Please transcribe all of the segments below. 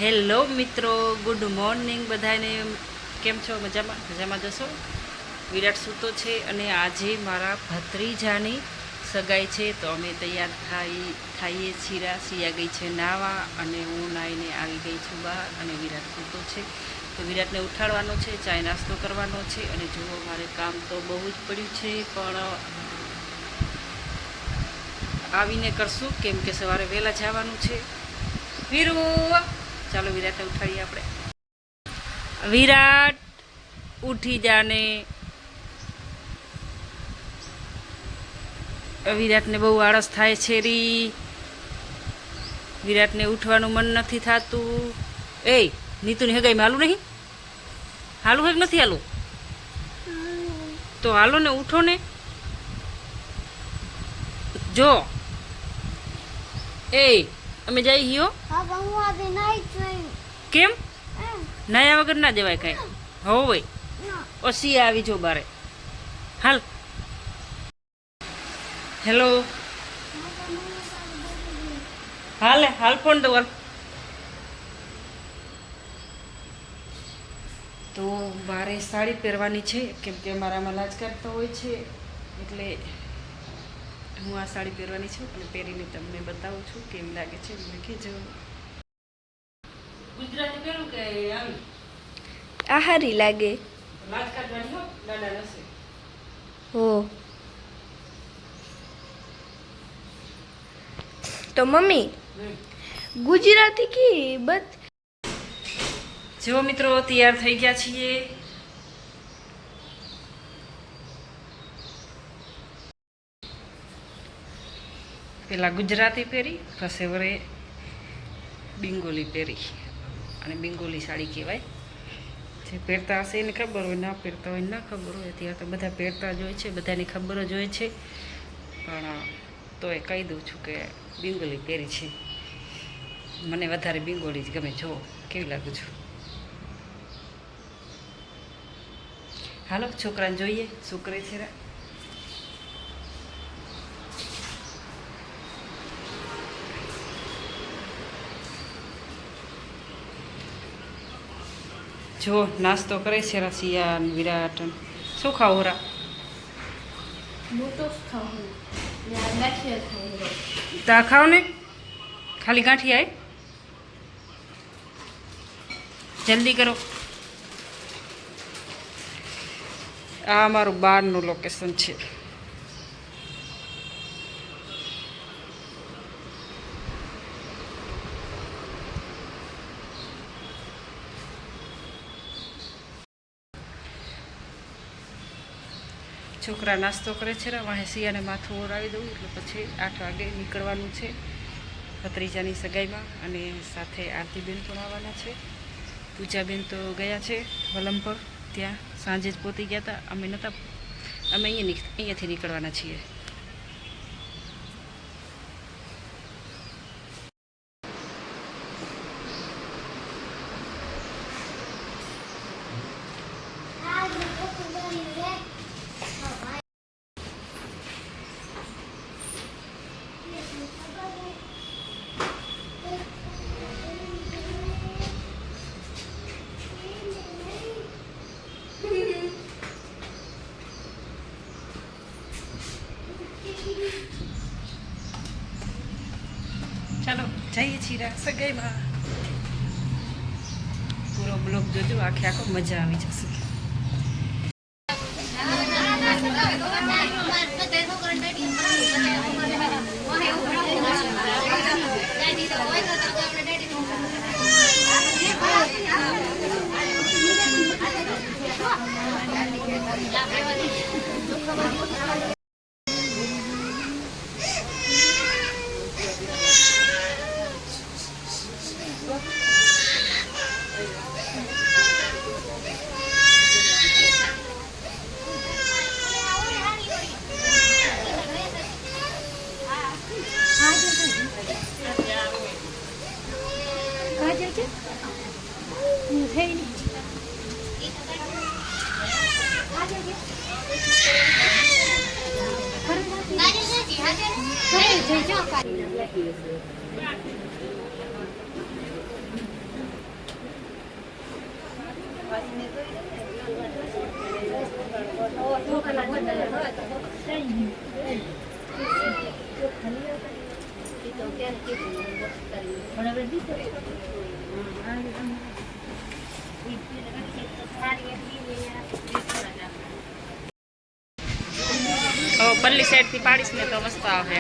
Hello મિત્રો, good morning બધાને. કેમ છો? મજામાં? મજામાં જશો. વિરાટ સૂતો છે અને આજે મારા ભત્રીજાની સગાઈ છે, તો અમે તૈયાર થઈએ છીએ. સિયા ગઈ છે નાવા અને હું નાહીને આવી ગઈ છું બહાર, અને વિરાટ સૂતો છે. તો વિરાટને ઉઠાડવાનો છે, ચાય નાસ્તો કરવાનો છે. અને જુઓ, મારે કામ તો બહુ જ પડ્યું છે, પણ આવીને કરશું, કેમ કે સવારે વહેલા જવાનું છે. વીરુ, ચાલો વિરાટને ઉઠાડીએ આપણે. વિરાટ, ઉઠી જાને. વિરાટને બહુ આળસ થાય છે રી. વિરાટને ઉઠવાનું મન નથી થતું. એ નીતુની હગાઈમાં હાલું નહીં? હાલું હે કે નથી હાલું? તો હાલો ને, ઉઠો ને. જો એ અમે જઈ હિયો. કેમ નાયા વગર ના જવાય કાંઈ? હો ભાઈ, ઓછી આવી જો બારે. હાલ. હેલો, હાલે હાલ ફોન દો. તો મારે સાડી પહેરવાની છે, કેમ કે અમારામાં લાજ કાઢતા હોય છે, એટલે હું આ સાડી પહેરવાની છું અને પહેરીને તમને બતાવું છું કેમ લાગે છે. મને કહેજો. ગુજરાતી પહેરું કે આવી? આ હારી લાગે. લાજ કાઢવાની હો, દાદા નસે. હો તો મમ્મી ગુજરાતી કી બત. જો મિત્રો, તૈયાર થઈ ગયા છીએ. પેલા ગુજરાતી પહેરી, પછી વરે બેંગોલી પહેરી. અને બેંગોલી સાડી કહેવાય. જે પહેરતા હશે એને ખબર હોય, ના પહેરતા હોય ના ખબર હોય. અત્યારે તો બધા પહેરતા જ હોય છે, બધાની ખબર જ હોય છે, પણ તોય કહી દઉં છું કે બેંગોલી પહેરી છે. મને વધારે બેંગોલી જ ગમે. જો કેવી લાગુ છું. હાલો, છોકરાને જોઈએ શું કરે છે. જો નાસ્તો કરે છે રસિયા વિરાટ. શું ખાવું રા? તા ખાવ ને, ખાલી ગાંઠી આય. જલ્દી કરો. આ અમારું બહારનું લોકેશન છે. છોકરા નાસ્તો કરે છે. વાહે સિયાને માથું ઓરાવી દઉં એટલે પછી 8 વાગે નીકળવાનું છે ભત્રીજાની સગાઈમાં. અને સાથે આરતીબેન પણ આવવાના છે. પૂજાબેન તો ગયા છે વલમ પર, ત્યાં સાંજે જ પહોંચી ગયા હતા. અમે અહીંયાથી નીકળવાના છીએ. ચાલો જઈએ છીએ સગાઈમાં. પૂરો બ્લોગ જોજો, આખે આખો મજા આવી જશે. પલ્લી સાઈડ થી પાડીશ ને તો મસ્ત આવે.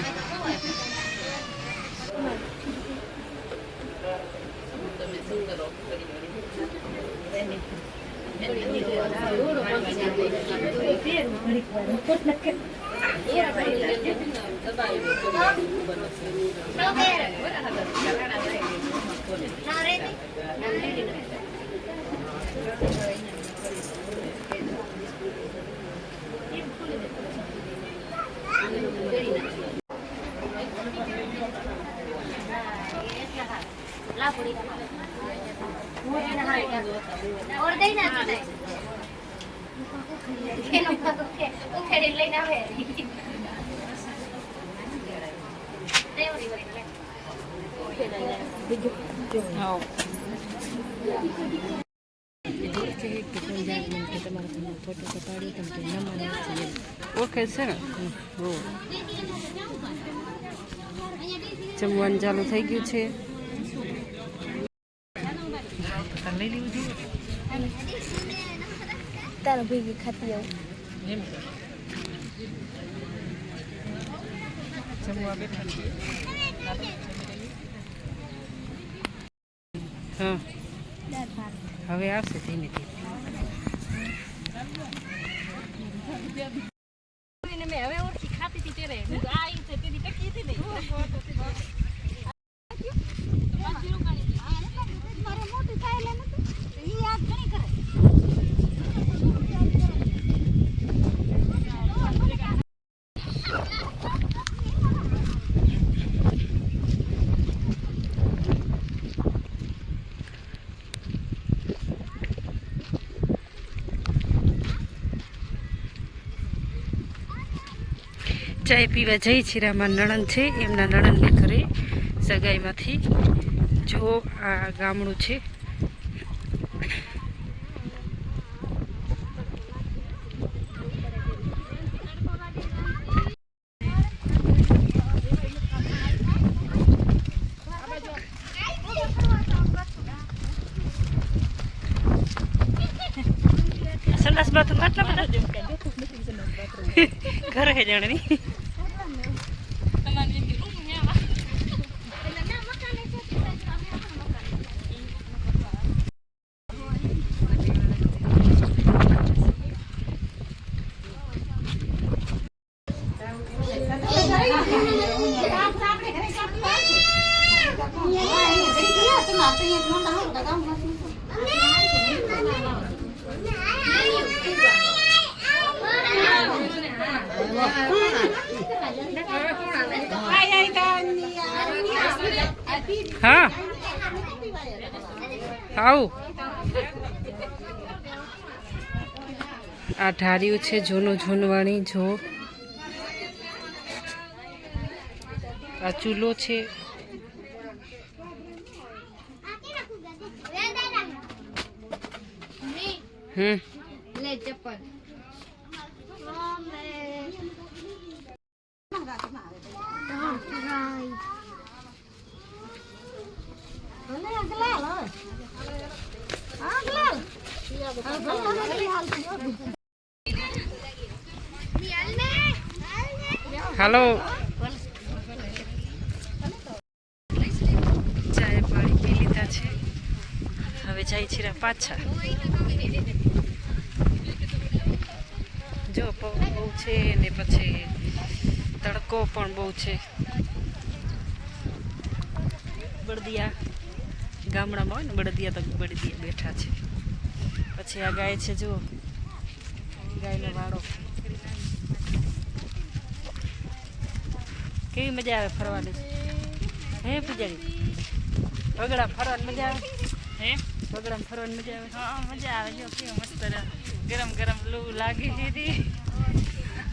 और दे ना લઈને આવે ઓળખે છે ને. જમવાનું ચાલુ થઈ ગયું છે. તારા ભેગી ખાતી આવું. જમવા બેઠા છીએ. હા હવે આવશે ધીમે ધીમે. હવે ઓળખી ખાતી હતી ત્યારે આ રીતે તેની ટકી હતી ને મારે મોટી થાય એટલે ઈ યાદ ઘણી કરે. ચાય પીવા જઈ છીરામાં નણંદ છે, એમના નણંદને ઘરે સગાઈમાંથી. જો આ ગામડું છે. સંડાસ બાથરૂમ આટલા બધા ઘરે હે જાણે નહીં. હા આવું આ ઢાર્યું છે જૂનું જૂનવાણી. જો આ ચૂલો છે. લે ચપ્પલ હાલો ચાય પાણી પી લીધા છે. હવે જાય છે પાછા. જો પવન બહુ છે ને પછી તડકો પણ બહુ છે. બળદિયા ગામડામાં હોય ને બળદિયા તો બળદિયા બેઠા છે. પછી આ ગાય છે, જો ગાયનો વાળો. કેવી મજા આવે ફરવાની. હે પૂજારી વગડા ફરવાની મજા આવે. હે વગડામાં ફરવાની મજા આવે. હા મજા આવે. જો કેવું મસ્ત ગરમ ગરમ લૂ લાગી દીધી.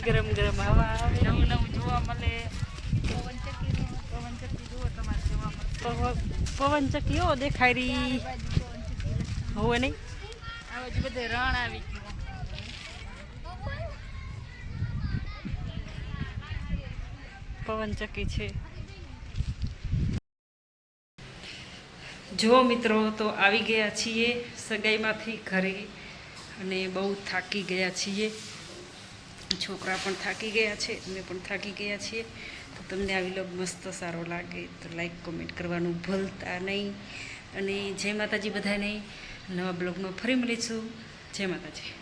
ગરમ ગરમ હવા આવે. નવું નવું જોવા મળે. પવન ચક્કી જુઓ તમારે જોવા મળે. પવન ચક્કી એવો દેખાય રહી હોય નહીં. હવે જે બધે રણ આવી ગયું. પવન ચક્કી છે. જો મિત્રો તો આવી ગયા છીએ સગાઈમાંથી ઘરે અને બહુ થાકી ગયા છીએ. છોકરા પણ થાકી ગયા છે, અમે પણ થાકી ગયા છીએ. તો તમને આ વિલોગ મસ્ત સારો લાગે તો લાઈક કોમેન્ટ કરવાનું ભૂલતા નહીં. અને જય માતાજી બધાને. નવા બ્લોગમાં ફરી મળીશું. જય માતાજી.